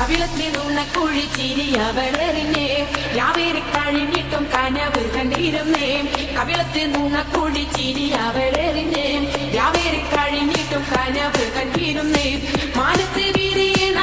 കവിളത്തിൽ നിന്ന കുഴിച്ചിരി അവളെറിഞ്ഞേ യാവേറി കഴിഞ്ഞിട്ടും കനവ് കണ്ടിരുന്നേ കവിളത്തിൽ നിന്ന കുഴിച്ചിരി അവളെറിഞ്ഞേ യാവേറി കഴിഞ്ഞിട്ടും കനവ് കണ്ടിരുന്നേ മാനത്ത് വിരിയണ